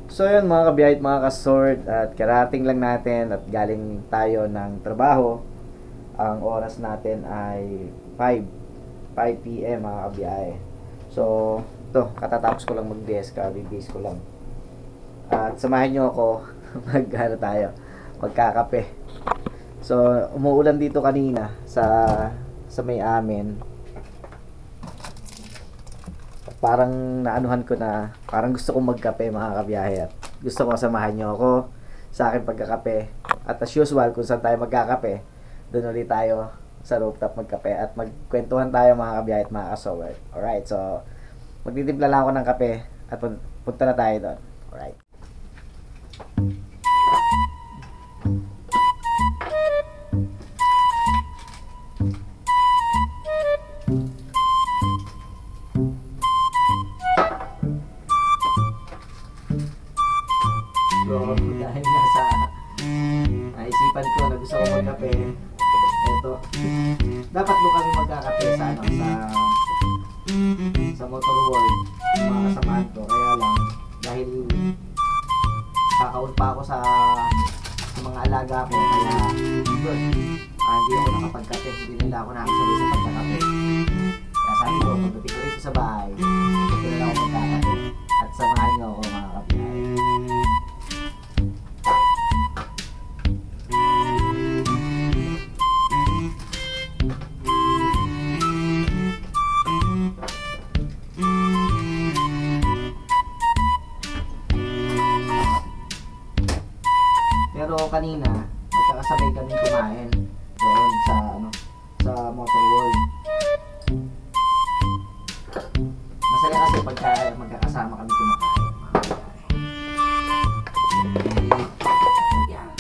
So yun mga kabiyahit, mga kasort, at karating lang natin at galing tayo ng trabaho. Ang oras natin ay 5 p.m. mga kabiyahe. So to, katatapos ko lang mag-BS ka, bibis ko lang. At samahan nyo ako magkakape. So umuulan dito kanina sa may amin. Parang naanuhan ko na, parang gusto kong magkape mga kabiyahe, at gusto ko samahan nyo ako sa akin pagkakape. At as usual, kung saan tayo magkakape, doon ulit tayo sa rooftop magkape at magkwentuhan tayo mga kabiyahe at mga kasower. Alright, so magtitimpla lang ako ng kape at punta na tayo doon. Alright. So, dahil nga sa naisipan ko na gusto ko magkape, ito, dapat doon kami magkakape sa sa Motor World, mga kasamahan ko. Kaya lang, dahil kakaon pa ako sa mga alaga ko, kaya good, hindi ako nakapagkape, hindi nila ako nakasabay sa pagkakape. Kaya sabi ko, pagdating ko rito sa bahay, ito na lang ako magkakape at samahan niyo ako mga kapihay. Pero kanina, magkakasabay kami kumain doon sa Motor World. Masaya kasi pagka magkakasama kami kumakain. Yan.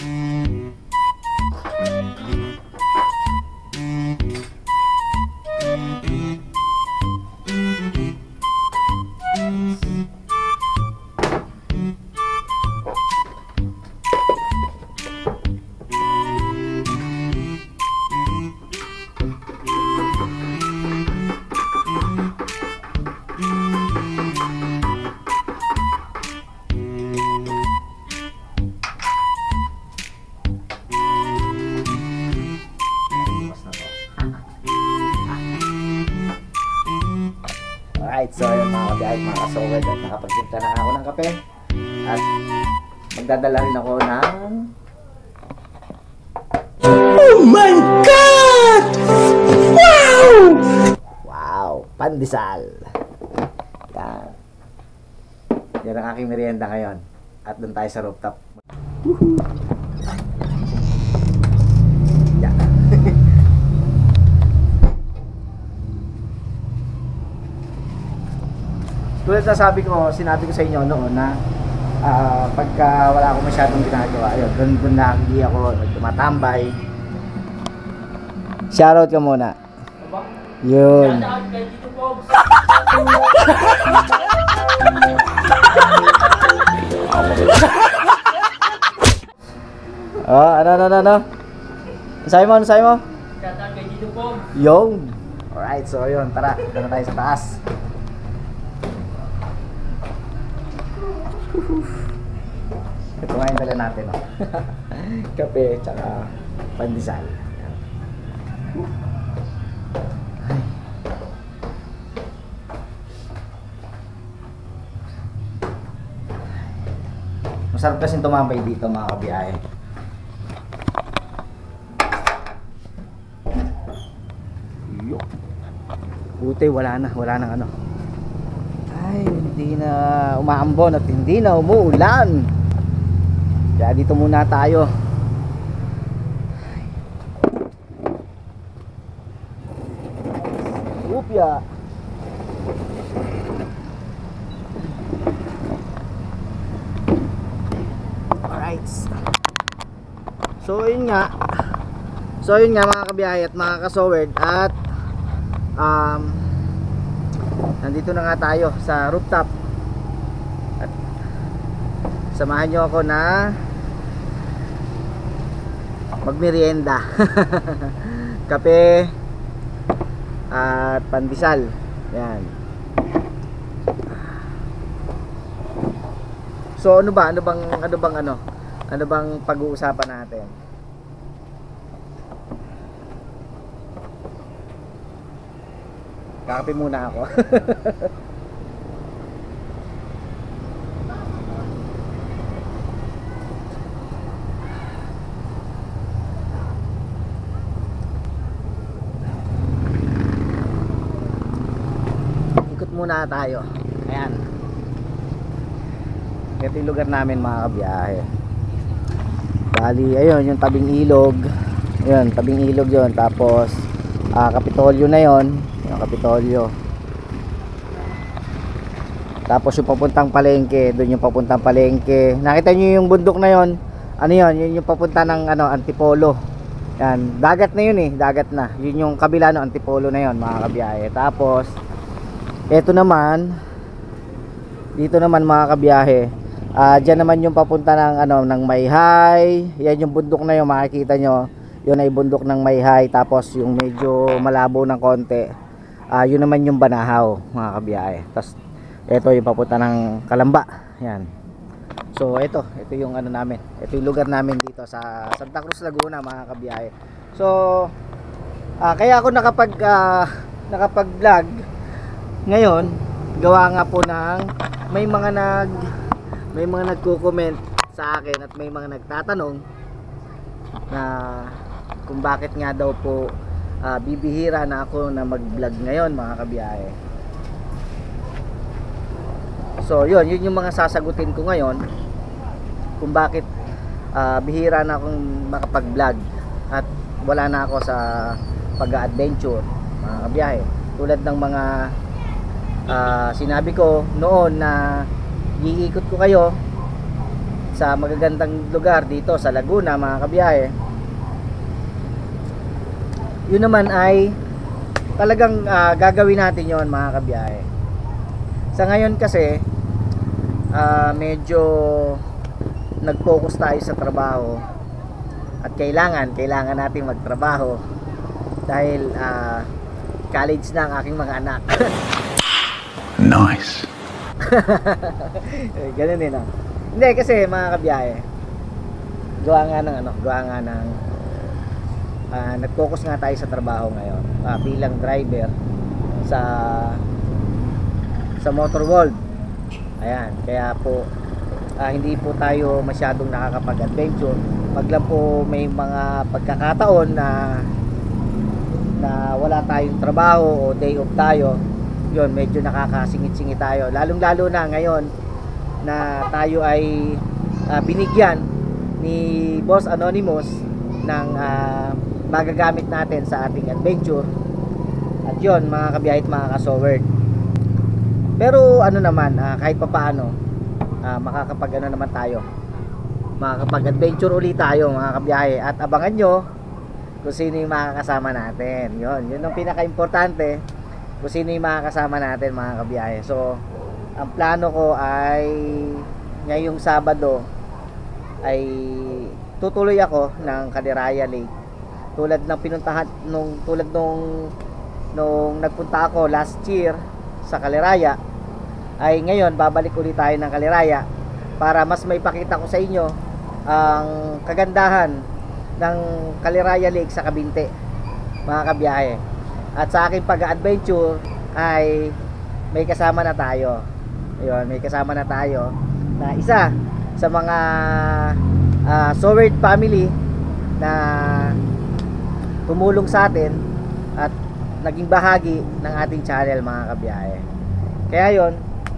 Alright, so yun mga kabiyahit, mga kasowed, at nakapagtimpla na ako ng kape at magdadala rin ako ng oh my God! Wow! Wow! Pandesal! Yan. Yan ang aking merienda ngayon at doon tayo sa rooftop. Yan. Tulad na sinabi ko sa inyo noon na pagka wala akong masyadong ginagawa, ayun, doon lang, hindi ako tumatambay. Shoutout ka muna. Yun. Oh, ano? Sabi mo? Shoutout kay Dito Pogs. Yung. Alright, so yun, tara, dito na tayo sa taas. Ito nga yung dala natin, oh. Kape, tsaka pandesal. Masarap kasi tumambay dito mga kabiyahe. Buti wala nang ano. Ay, hindi na umaambon at hindi na umuulan. Kaya dito muna tayo. Upya. Alright. So yun nga mga kabiyahe at mga kasowerd, at nandito na nga tayo sa rooftop at samahan nyo ako na magmerienda. Kape at pandesal. Yan. So ano bang pag-uusapan natin? Kakape muna ako. Ikot muna tayo. Ayan. Ito yung lugar namin mga kabiyahe. Bali, ayun yung tabing ilog. Ayun, tabing ilog yun. Tapos Kapitolyo na yon, yung Kapitolyo. Tapos yung papuntang palengke, doon yung papuntang palengke. Nakita niyo yung bundok na yon? Ano yon? Yun yung papunta ng Antipolo. Yan, dagat na yun eh, dagat na. Yun yung kabila ng Antipolo na yon mga kabiyahe. Tapos eto naman, dito naman mga kabiyahe. Diyan naman yung papunta ng ng Mayhay. Yan yung bundok na yun, makikita nyo. Yun ay bundok ng Mayhay. Tapos yung medyo malabo ng konti, yun naman yung Banahaw mga kabiyahe. Tapos ito yung papunta ng Kalamba. Yan. So ito yung namin. Ito yung lugar namin dito sa Santa Cruz, Laguna mga kabiyahe. So kaya ako nakapag-vlog ngayon, gawa nga po ng may mga nagko-comment sa akin at may mga nagtatanong na kung bakit nga daw po bibihira na ako na mag-vlog ngayon mga kabiyahe. So yun yung mga sasagutin ko ngayon kung bakit bihira na akong makapag-vlog at wala na ako sa pag-adventure mga kabiyahe. Tulad ng mga sinabi ko noon na iikot ko kayo sa magagandang lugar dito sa Laguna mga kabiyahe. Yun naman ay talagang gagawin natin yon mga kabiyahe. Sa ngayon kasi medyo nag-focus tayo sa trabaho at kailangan natin magtrabaho dahil college na ang aking mga anak. Nice. Ganun din Hindi kasi mga kabiyahe, gawa nga ng nag-focus nga tayo sa trabaho ngayon bilang driver sa Motor World. Ayan, kaya po hindi po tayo masyadong nakakapag-adventure. Pag lang po may mga pagkakataon na wala tayong trabaho o day off tayo, yun, medyo nakakasingit-singit tayo. Lalong-lalo na ngayon na tayo ay binigyan ni Boss Anonymous ng magagamit natin sa ating adventure. At yun mga kabiyahe at mga kasowerd. Pero naman, kahit papaano makakapag naman tayo, makakapag-adventure ulit tayo mga kabiyahe. At abangan nyo kung sino yung makakasama natin. Yun ang pinaka-importante, kung sino yung makakasama natin mga kabiyahe. So ang plano ko ay ngayong Sabado ay tutuloy ako ng Caderaya Lake. Tulad ng pinuntahan nung nagpunta ako last year sa Caderaya, ay ngayon babalik ulit tayo ng Caderaya para mas maipakita ko sa inyo ang kagandahan ng Caderaya Lake sa Cabinte mga kabiyahe. At sa aking pag-adventure ay may kasama na tayo. Ayun, may kasama na tayo na isa sa mga Sowerd family na tumulong sa atin at naging bahagi ng ating channel mga kabiyahe. Kaya yon,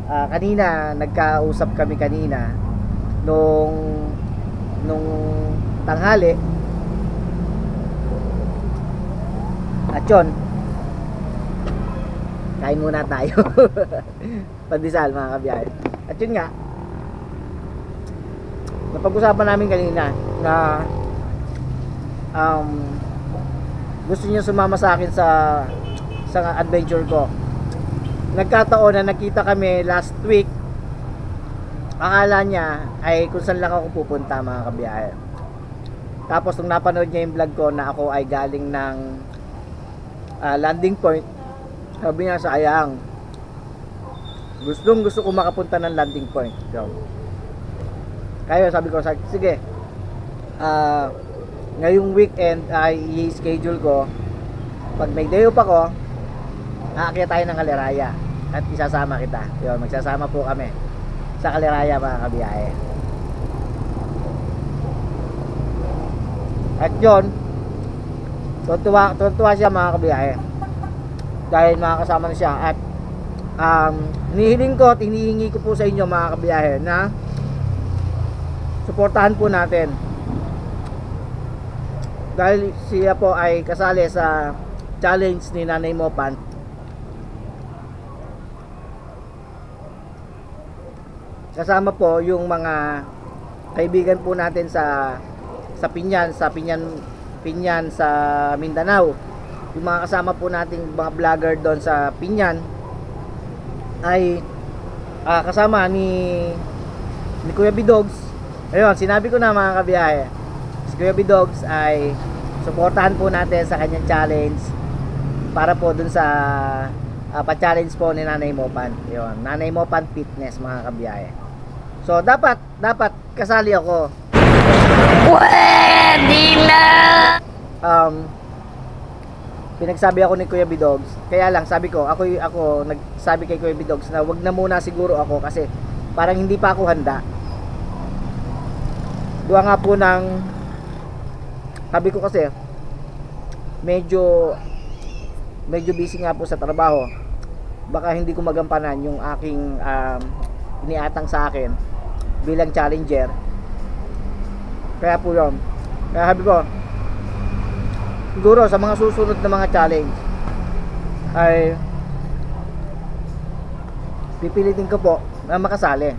kanina nagkausap kami kanina nung tanghali. At yun, kain muna tayo. Pandesal mga kabiyahe. At yun nga, napag-usapan namin kanina na gusto niyo sumama sa akin sa adventure ko. Nagkataon na nakita kami last week. Akala niya ay kung saan lang ako pupunta mga kabiyahe. Tapos nung napanood niya yung vlog ko na ako ay galing ng landing point, sabi niya, sayang, gusto ko makapunta ng landing point. So, Kaya sabi ko, sige, ngayong weekend ay i-schedule ko, pag may day off ako, aakyat tayo ng Kaliraya at isasama kita. Yun, magsasama po kami sa Kaliraya mga kabiyahe. At yun, tuwa siya mga kabiyahe dahil makakasama na siya. At hinihiling ko at hinihingi ko po sa inyo mga kabiyahe na suportahan po natin dahil siya po ay kasali sa challenge ni Nanay Mopan. Kasama po yung mga kaibigan po natin sa Pinyan sa Mindanao. Yung mga kasama po nating mga vlogger doon sa Pinyan ay kasama ni Kuya Bidogs. Ayun, sinabi ko na mga kabiyahe, si Kuya Bidogs ay suportahan po natin sa kanyang challenge para po dun sa pa-challenge po ni Nanay Mopan. Ayun, Nanay Mopan Fitness mga kabiyahe. So dapat kasali ako. Pwede na! Pinagsabi ako ni Kuya Bidogs. Kaya lang sabi ko, ako nagsabi kay Kuya Bidogs na wag na muna siguro ako kasi parang hindi pa ako handa. Duwa nga po ng sabi ko kasi medyo busy nga po sa trabaho. Baka hindi ko magampanan yung aking iniatang sa akin bilang challenger. Kaya po yun. Kaya sabi ko, siguro sa mga susunod na mga challenge ay pipilitin ko po na makasali,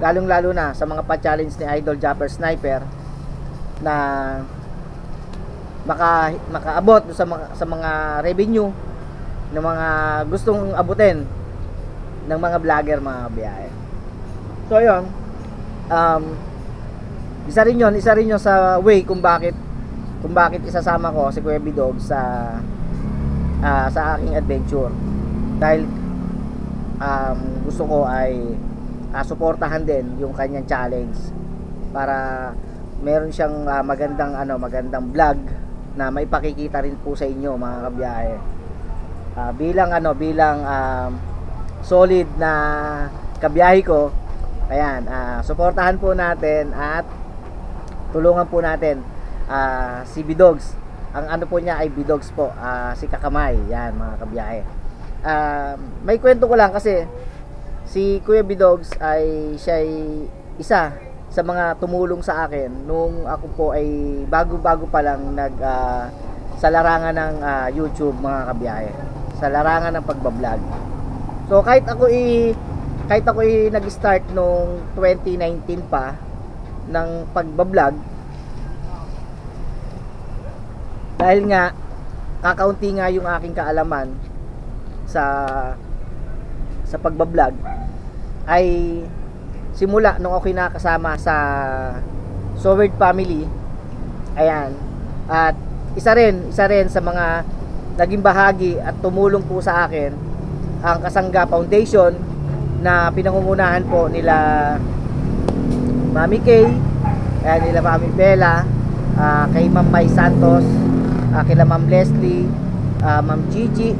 lalong lalo na sa mga pa-challenge ni Idol Japper Sniper na makaabot sa mga revenue ng mga gustong abutin ng mga vlogger mga biyahe. So yun, isa rin yun sa way kung bakit isasama ko si Kuya Bidog sa aking adventure, dahil gusto ko ay suportahan din yung kanyang challenge para meron siyang magandang vlog na maipakikita rin po sa inyo mga kabiyahe. Bilang solid na kabiyahe ko, ayan, suportahan po natin at tulungan po natin si Bidogs. Ang ano po niya ay Bidogs po, si Kakamay. Yan mga kabiyahe. May kwento ko lang kasi si Kuya Bidogs ay siya isa sa mga tumulong sa akin nung ako po ay bago-bago pa lang sa larangan ng YouTube mga kabiyahe, sa larangan ng pagbablog. So kahit ako nag-start nung 2019 pa ng pagbablog, dahil nga kakaunti nga yung aking kaalaman sa pagbablog, ay simula nung ako nakasama sa Soward family. Ayan, at isa rin sa mga naging bahagi at tumulong po sa akin ang Kasangga Foundation na pinangungunahan po nila Mami Kay, nila Mami Bella, kay Ma'am Mai Santos, kila Ma'am Leslie, Ma'am Gigi,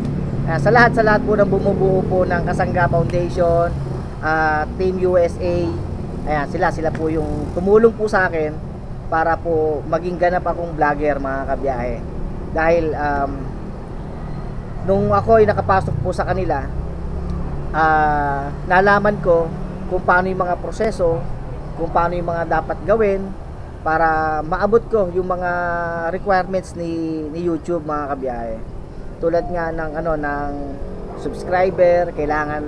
sa lahat po ng bumubuo po ng Kasangga Foundation, Team USA. Ayan, sila po yung tumulong po sa akin para po maging ganap akong vlogger mga kabiyahe. Dahil nung ako ay nakapasok po sa kanila, nalaman ko kung paano yung mga proseso, kung paano yung mga dapat gawin para maabot ko yung mga requirements ni YouTube mga kabiyahe. Tulad nga ng subscriber, kailangan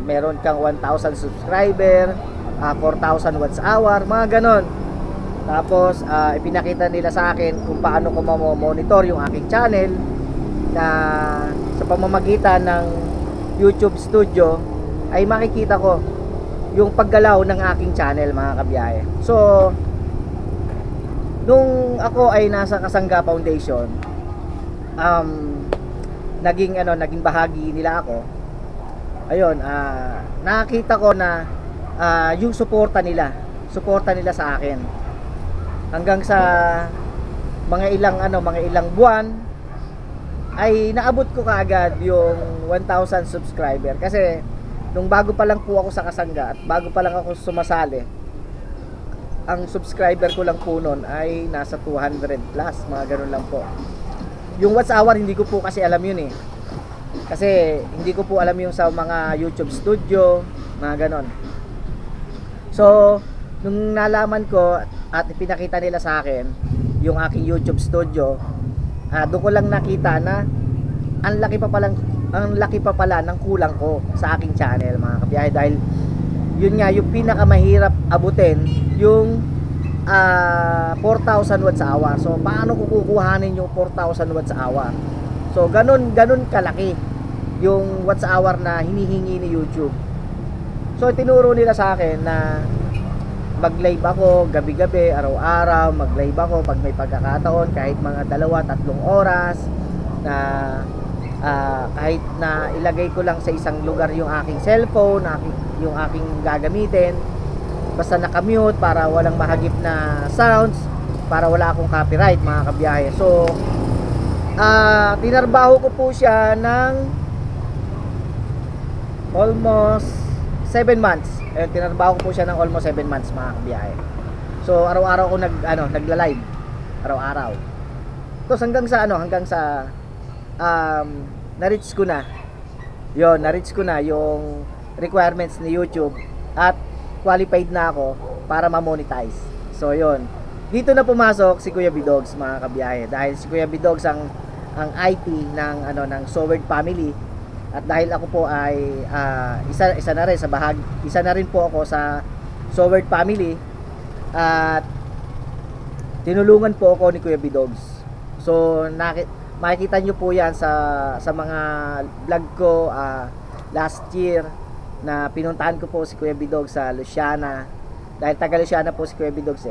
meron kang 1,000 subscriber, 4,000 watts hour, mga ganon. Tapos ipinakita nila sa akin kung paano ko monitor yung aking channel na sa pamamagitan ng YouTube Studio ay makikita ko yung paggalaw ng aking channel mga kabiyahe. So nung ako ay nasa Kasangga Foundation, naging bahagi nila ako. Ayun, nakita ko na yung suporta nila suporta nila sa akin. Hanggang sa mga ilang buwan ay naabot ko kaagad yung 1,000 subscriber. Kasi nung bago pa lang po ako sa Kasangga at bago pa lang ako sumasali, ang subscriber ko lang po noon ay nasa 200 plus, mga ganun lang po. Yung watch hour hindi ko po kasi alam yun eh. Kasi hindi ko po alam yung sa mga YouTube studio, mga ganon. So, nung nalaman ko at pinakita nila sa akin yung aking YouTube studio, doon ko lang nakita na ang laki pa pala ng kulang ko sa aking channel, mga kabiyahe. Dahil yun nga, yung pinakamahirap abutin, yung 4,000 watts hour. So, paano ko kukuhanin yung 4,000 watts hour? So, ganun kalaki yung watts hour na hinihingi ni YouTube. So, tinuro nila sa akin na mag-live ako gabi-gabi, araw-araw, mag-live ako pag may pagkakataon, kahit mga 2-3 oras, na kahit na ilagay ko lang sa isang lugar yung aking cellphone, yung aking gagamitin, basta nakamute para walang mahagip na sounds, para wala akong copyright, mga kabiyahe. So, tinarbaho ko po siya ng almost 7 months. Tinarbaho ko po siya ng almost 7 months, mga kabiyahe. So, araw-araw ko nagla-live. Araw-araw. Tapos hanggang sa na-reach ko na. Na-reach ko na yung requirements ni YouTube at qualified na ako para ma-monetize. So, yon. Dito na pumasok si Kuya Bidogs, mga kabiyahe. Dahil si Kuya Bidogs ang IT ng Soward family. At dahil ako po ay isa na rin po ako sa Soward family, at tinulungan po ako ni Kuya Bidogs. So makikita nyo po yan sa mga vlog ko last year, na pinuntahan ko po si Kuya Bidogs sa Luciana. Dahil taga Luciana po si Kuya Bidogs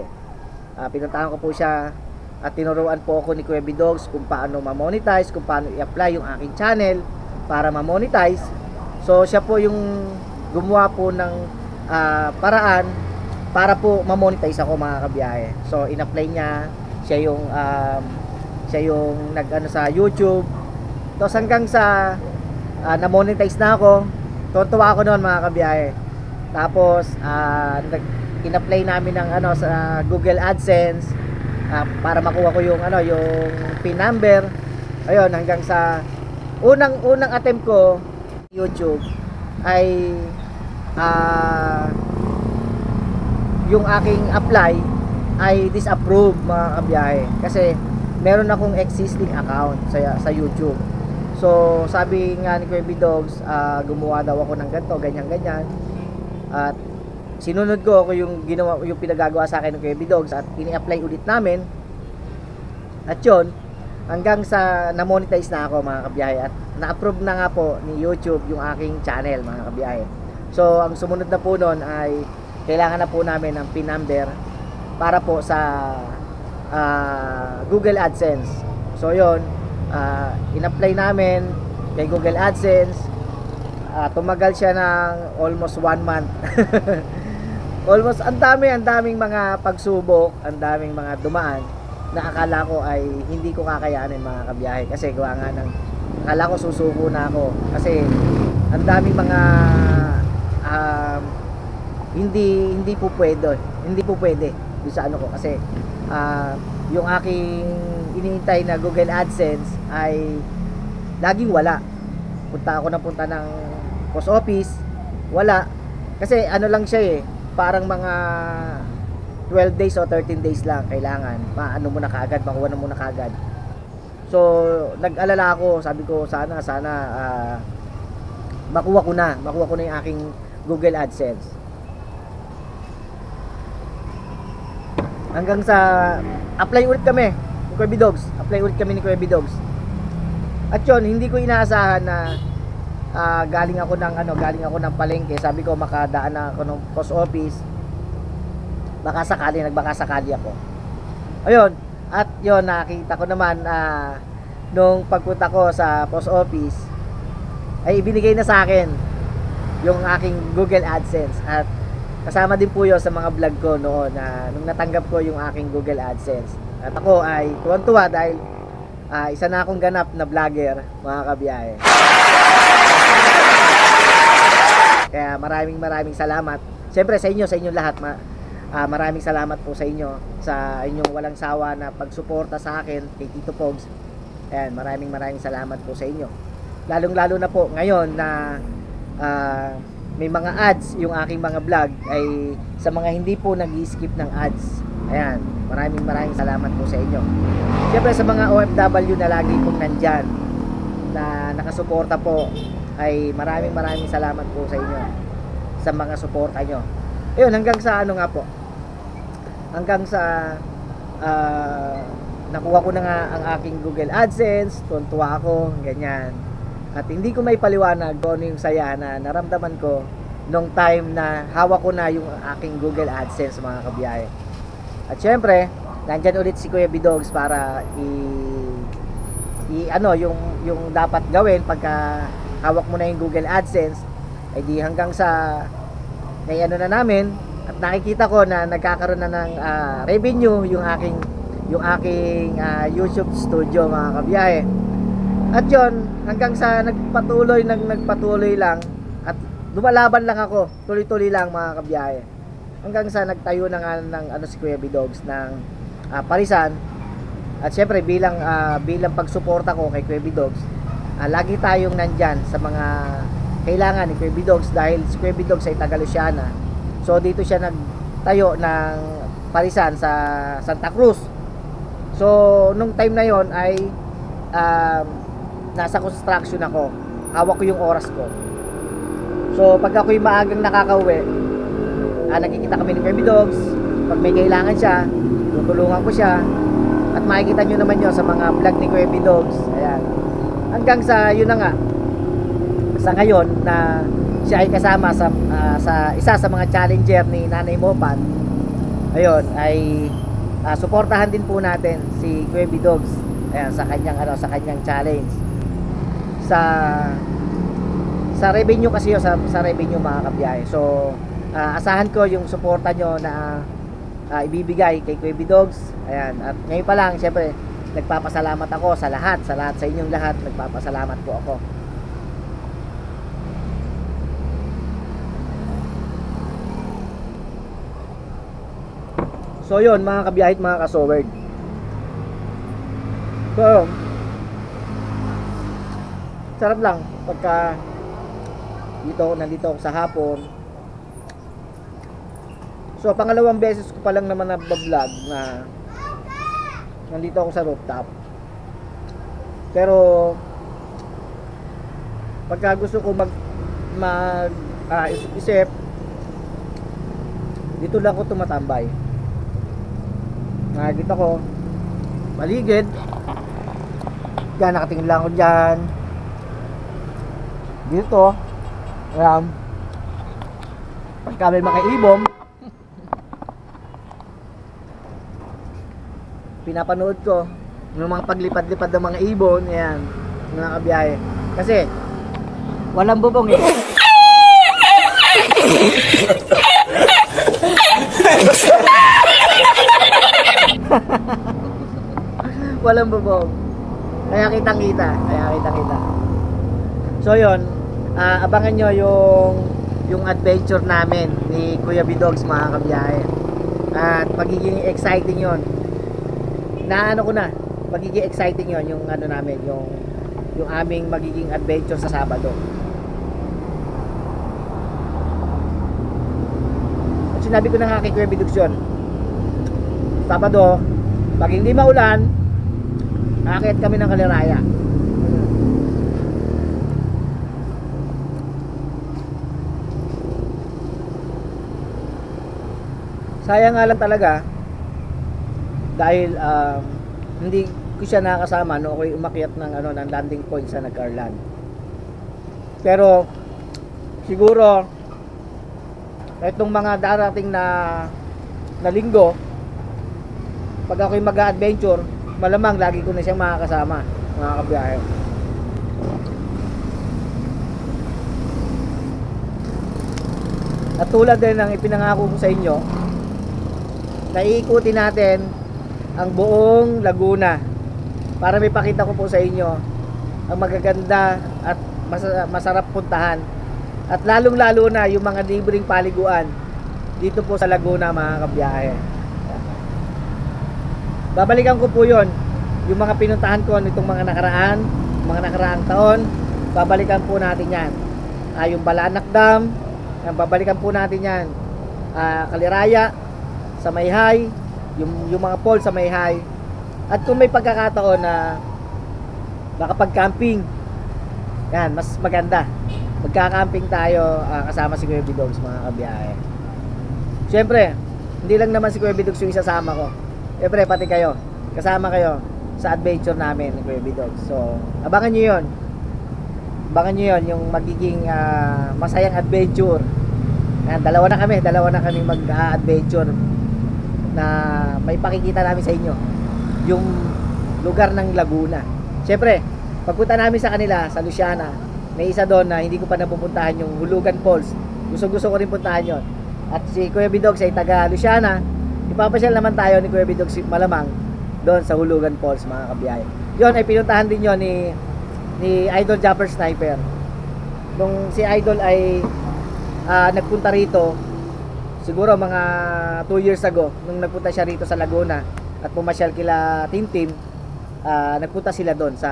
pinuntahan ko po siya at tinuruan po ako ni Kuya Bidogs kung paano ma-monetize, kung paano i-apply yung aking channel para ma-monetize. So, siya po yung gumawa po ng paraan para po ma-monetize ako, mga kabiyahe. So, in-apply niya. Siya yung nag-ano sa YouTube. Tapos hanggang sa na-monetize na ako. Tuwa ako noon, mga kabiyahe. Tapos, in-apply namin ng sa Google AdSense para makuha ko yung PIN number. Ayun, hanggang sa unang attempt ko YouTube ay yung aking apply ay disapprove, mga kabiyahe, kasi meron akong existing account sa YouTube. So sabi nga ni Kuya Bidogs, gumawa daw ako ng ganito, ganyan. At sinunod ko yung pinagagawa sa akin ng Kuya Bidogs at ini-apply ulit namin. At yun, hanggang sa na-monetize na ako, mga kabiyahe, at na-approve na nga po ni YouTube yung aking channel, mga kabiyahe. So ang sumunod na po nun ay kailangan na po namin ng PIN number para po sa Google AdSense. So yun, in-apply namin kay Google AdSense. Tumagal siya ng almost 1 month. Almost, ang daming mga pagsubok, ang daming mga dumaan na akala ko ay hindi ko kakayanin, mga kabiyahe, kasi gawa nga ng akala ko susuko na ako, kasi ang daming mga hindi po pwede doon sa ko, kasi yung aking iniintay na Google AdSense ay laging wala. Punta ng post office, wala, kasi lang siya parang mga 12 days o 13 days lang kailangan. Makuha na muna kaagad. So, nag-alala ako, sabi ko sana makuha ko na yung aking Google AdSense. Hanggang sa apply ulit kami ni Kuya Bidogs. At yun, hindi ko inaasahan na galing ako ng palengke. Sabi ko makadaan na ako ng post office. Baka sakali ako. Ayun, at yun, nakita ko naman nung pagpunta ko sa post office ay ibinigay na sa akin yung aking Google AdSense. At kasama din po yun sa mga vlog ko noon na nung natanggap ko yung aking Google AdSense. At ako ay tuwan-tuwa dahil isa na akong ganap na vlogger, mga kabiyahe. Kaya maraming salamat. Siyempre sa inyong lahat, maraming salamat po sa inyo sa inyong walang sawa na pagsuporta sa akin kay Tito Pogs. Ayan, maraming salamat po sa inyo. Lalong-lalo na po ngayon na may mga ads yung aking mga vlog, ay sa mga hindi po nag-skip ng ads. Ayan, maraming salamat po sa inyo. Siyempre sa mga OFW na lagi pong nandyan na nakasuporta po, ay maraming salamat po sa inyo sa mga suporta nyo. Ayun, hanggang sa ano nga po, hanggang sa nakuha ko na nga ang aking Google AdSense, tuntua ako, ganyan. At hindi ko may paliwanag kung ano yung saya na naramdaman ko nung time na hawak ko na yung aking Google AdSense, mga kabiyahe. At syempre, nandyan ulit si Kuya Bidogs para yung dapat gawin pagka hawak mo na yung Google AdSense, ay di hanggang sa may ano na namin at nakikita ko na nagkakaroon na ng revenue yung aking YouTube studio, mga kabiyahe. At yon, hanggang sa nagpatuloy lang at lumalaban lang ako, tuloy-tuloy lang, mga kabiyahe. Hanggang sa nagtayo na nga ng si Kuya Bidogs ng parisan. At syempre bilang pagsuporta ko kay Kuya Bidogs, lagi tayong nandyan sa mga kailangan ni Kuya Bidogs dahil si Kuya Bidogs ay taga Luciana. So dito siya nagtayo ng parisan sa Santa Cruz. So nung time na yon ay nasa construction ako. Hawak ko yung oras ko. So pag ako'y maagang nakakauwi, nakikita kami ni Kuya Bidogs. Pag may kailangan siya, tutulungan ko siya. At makikita nyo naman yun sa mga vlog ni Kuya Bidogs. Ayan. Hanggang sa yun na nga, sa ngayon na siya ay kasama sa isa sa mga challenger ni Nanay Mopan. Ayun, ay suportahan din po natin si Kuya Bidogs. Ayan, sa kanyang challenge. Sa revenue kasi yun, sa revenue, mga kabiyahe. So asahan ko yung suporta nyo na ibibigay kay Kuya Bidogs. Ayan, at ngayon pa lang syempre nagpapasalamat ako sa lahat sa inyong lahat. Nagpapasalamat po ako. So yun, mga kabiyahit, mga kasowerd. So sarap lang pagka nandito ako sa hapon. So pangalawang beses ko pa lang naman na-vlog na nandito ako sa rooftop. Pero pagka gusto ko isip, dito lang ako tumatambay. Nakikita ko paligid, diyan nakatingin lang ako dyan dito. Ayan, pagka may makaibom, pinapanood ko yung mga paglipad-lipad ng mga ibon. Ayan, mga kabiyahe, kasi walang bubong eh. Walang bubong, kaya kitang-kita. So yun, abangan nyo yung adventure namin ni Kuya Bidogs, mga kabiyahe. At magiging exciting yon. Magiging exciting yon yung namin, yung aming magiging adventure sa Sabado. At sinabi ko na nga kay Kuya Bidogs yun, Sabado, pag hindi maulan, aakyat kami ng Kaliraya. Sayang nga lang talaga dahil hindi ko siya nakasama no ako'y umakyat ng landing point sa Nag-Arlan. Pero siguro itong mga darating na linggo, pag ako'y mag-adventure, malamang lagi ko na siyang makakasama, mga kabiyahe. At tulad din ng ipinangako ko sa inyo, na iikutin natin ang buong Laguna para may pakita ko po sa inyo ang magaganda at masarap puntahan. At lalong lalo na yung mga libreng paliguan dito po sa Laguna, mga kabiyahe. Babalikan ko po yon, yung mga pinuntahan ko nitong mga nakaraang taon. Babalikan po natin yan. Yung Balanak Dam, babalikan po natin yan. Kaliraya sa Mayhay, yung mga falls sa Mayhay. At kung may pagkakataon na makapag-camping, yan, mas maganda. Magka-camping tayo kasama si Kuya Bidogs, mga kabiyahe. Siyempre, hindi lang naman si Kuya Bidogs yung isasama ko. Siyempre, pati kayo. Kasama kayo sa adventure namin ni Kuya Bidogs. So, abangan nyo yun. Abangan nyo yun, yung magiging masayang adventure. Yan, dalawa na kami mag-adventure na may pakikita namin sa inyo yung lugar ng Laguna. Siyempre, pagpunta namin sa kanila sa Luciana, may isa doon na hindi ko pa napupuntahan, yung Hulugan Falls. Gusto ko rin puntahan yon. At si Kuya Bidogs ay taga Luciana, ipapasyal naman tayo ni Kuya Bidogs malamang doon sa Hulugan Falls, mga kabiyahe. Yon ay pinuntahan din yon ni Idol Japper Sniper. Nung si Idol ay nagpunta rito siguro mga 2 years ago, nung nagpunta siya rito sa Laguna at pumasyal kila Tintin, nagpunta sila doon sa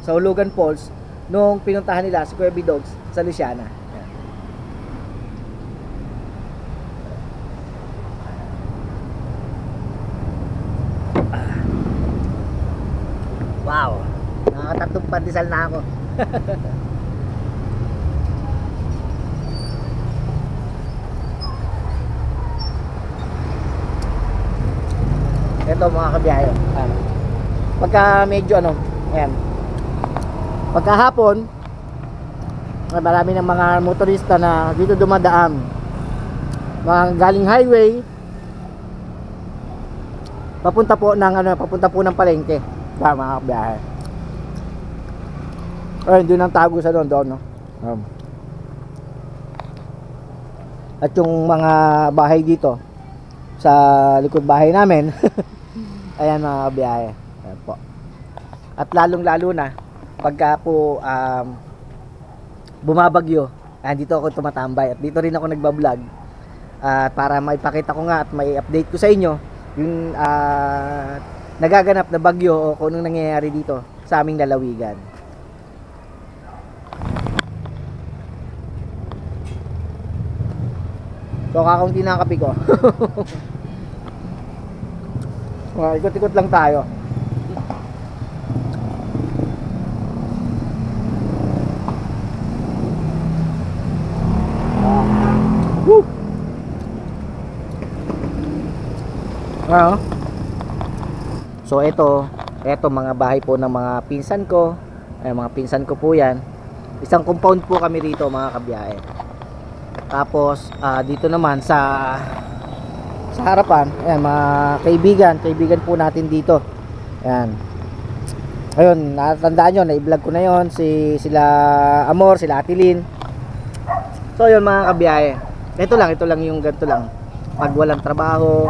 sa Hulugan Falls nung pinuntahan nila si Kuya Bidogs sa Luciana. Wow, nakatatlong pandesal na ako. Ito, mga kabiyahe, pagka medyo ayan, pagka hapon, marami ng mga motorista na dito dumadaan, mga galing highway papunta po ng palengke, mga kabiyahe. Ayun, doon ang tago sa doon, no? At yung mga bahay dito sa likod bahay namin ayan, mga kabiyahe. Ayan po. At lalong lalo na pagka po bumabagyo, dito ako tumatambay at dito rin ako nagbablog para maipakita ko nga at may update ko sa inyo yung nagaganap na bagyo o kung anong nangyayari dito sa aming lalawigan. So, kakaunti na ang kape ko. Ikot-ikot lang tayo. Woo! So ito mga bahay po ng mga pinsan ko. Mga pinsan ko po yan. Isang compound po kami rito, mga kabiyahe. Tapos dito naman sa harapan, ayan, mga kaibigan po natin dito. Ayan. Ayun, natandaan nyo, na-vlog ko na yon, sila Amor, sila Atilin. So yun, mga kabiyahe, ito lang yung ganito lang. Pag walang trabaho,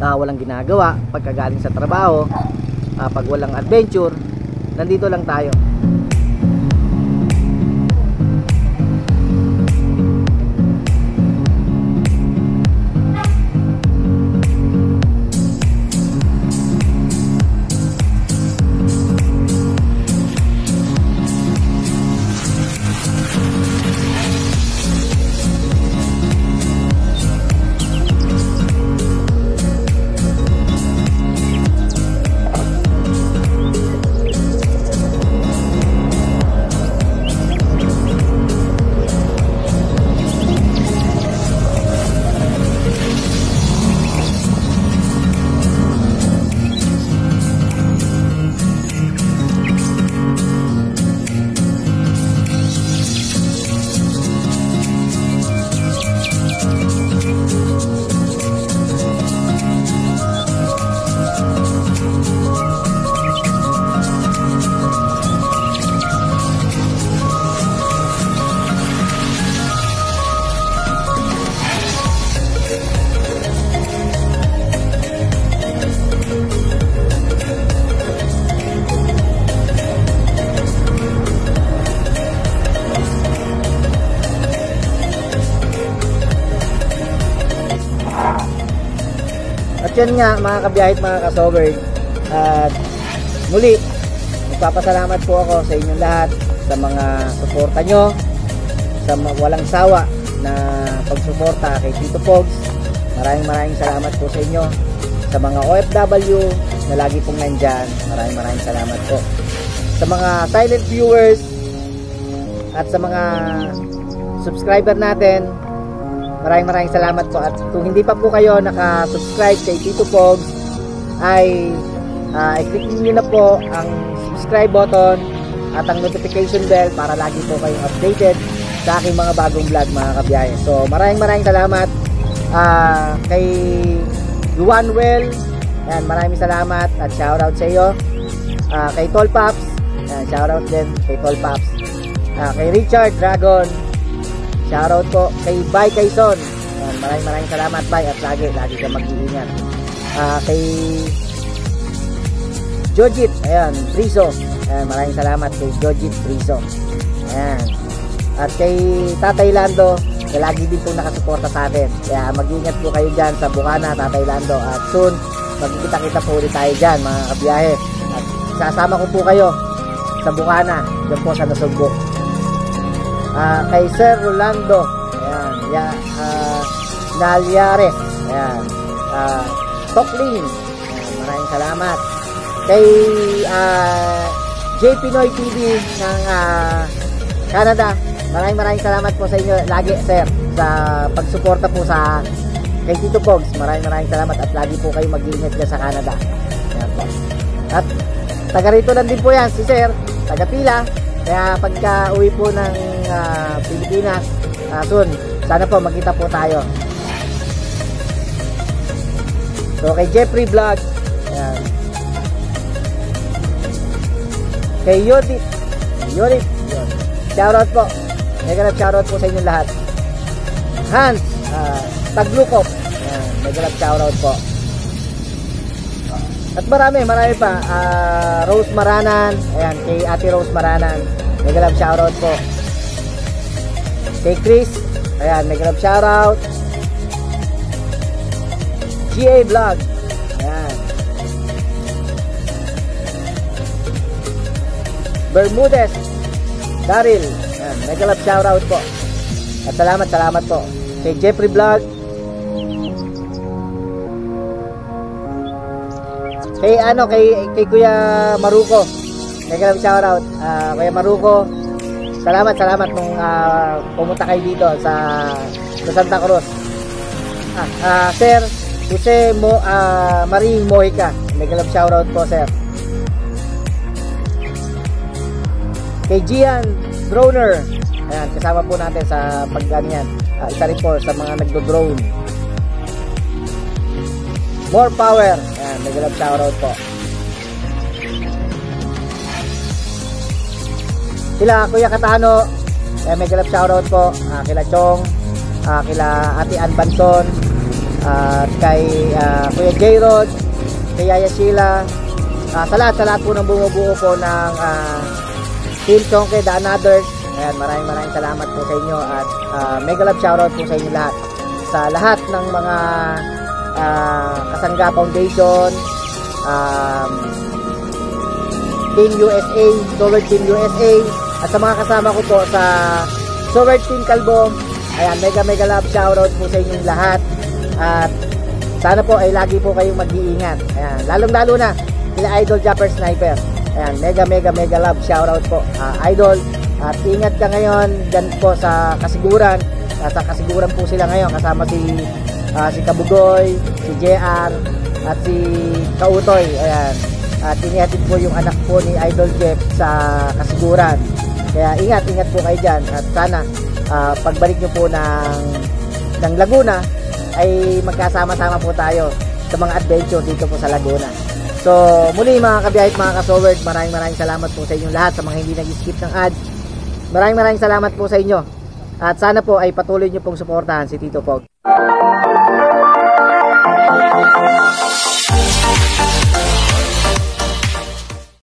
walang ginagawa, pagkagaling sa trabaho, pag walang adventure, nandito lang tayo. yun nga mga kabiyahit, mga kasober. At muli, magpapasalamat po ako sa inyong lahat sa mga suporta nyo, sa walang sawa na pagsuporta kay Tito Pogs. Maraming salamat po sa inyo. Sa mga OFW na lagi pong nandyan, maraming salamat po. Sa mga silent viewers at sa mga subscriber natin, maraming salamat po. At kung hindi pa po kayo naka-subscribe kay Tito Pogs, ay i-click nyo na po ang subscribe button at ang notification bell para lagi po kayong updated sa aking mga bagong vlog, mga kabiyahe. So maraming salamat kay Juanwell, yan, maraming salamat at shoutout sa iyo. Kay Tol Pops, yan, shoutout din kay Tol Pops. Kay Richard Dragon, shoutout po. Kay Bay Quezon, yan, maraming salamat Bay, at lagi ka mag-iingat. Kay Jojit, ayan, Priso, ayan, maraming salamat kay Jojit Priso, ayan. At kay Tatay Lando, na lagi din po nakasuporta sa atin. Kaya mag-ingat po kayo dyan sa Bukana, Tatay Lando. At soon, magkikita-kita po ulit tayo dyan, mga kabiyahe. At sasama ko po kayo sa Bukana, dyan po sa Nasugbo. Kay Sir Rolando, ayan, Nalyares, ayan, Tokling, ayan, maraming salamat. Kay JP Noy TV ng Canada, maraming salamat po sa inyo lagi, sir, sa pagsuporta po sa kay Tito Pogs. Maraming salamat at lagi po kayo mag-iingat dyan sa Canada. Ayan po. At taga rito lang din po yan si sir, taga Pila. Kaya pagka uwi po ng Pilipinas, soon, sana po magkita po tayo. So kay Jeffrey Vlog, ayan. Kay Yodit, shoutout po. Mega shoutout po sa inyong lahat. Hans Taglukop, mega shoutout po. At marami pa. Rose Maranan, ayan, kay Ate Rose Maranan, mega shoutout po. Kay Chris, ayan, mega shoutout. GA Vlog, ayan. Bermudez Daryl, mega love shoutout po. At salamat po kay Jeffrey Vlog, kay Kuya Maruko, mega love shoutout. Kuya Maruko, salamat nung pumunta kayo dito sa Santa Cruz. Sir Jose Maring Mojica, mega love shoutout po, sir. Kay Gian Droner, ayan, kasama po natin sa pagganyan. Isa rin po sa mga nagdo-drone. More power, ayan, mega love shoutout po. Kila Kuya Katano, ayan, mega love shoutout po. Kila Chong, kila Ate Ann Banson, kay Kuya J-Rod, kay Yaya Sheila, sa lahat po ng bumubuo po ng Team Chongke, The Anothers. Ayan, maraming salamat po sa inyo. At mega love shoutout po sa inyo lahat. Sa lahat ng mga Kasangga Foundation, Team USA, Solar Team USA, at sa mga kasama ko po sa Solar Team Kalbom. Ayan, mega love shoutout po sa inyong lahat. At sana po ay lagi po kayong mag-iingat. Ayan, lalong-lalo na sila Idol Japper Sniper. Ayan, mega love shoutout po, Idol. At ingat ka ngayon dyan po sa Kasiguran. Sa Kasiguran po sila ngayon, kasama si Kabugoy, si JR, at si Kautoy. Ayan. At inihatid po yung anak po ni Idol Jeff sa Kasiguran. Kaya ingat po kayo dyan. At sana pagbalik nyo po ng Laguna ay magkasama-sama po tayo sa mga adventure dito po sa Laguna. So muli mga kabiyahit, mga kasowerd, maraming salamat po sa inyong lahat. Sa mga hindi nag-skip ng ads, maraming salamat po sa inyo. At sana po ay patuloy nyo pong suportahan si Tito Pog.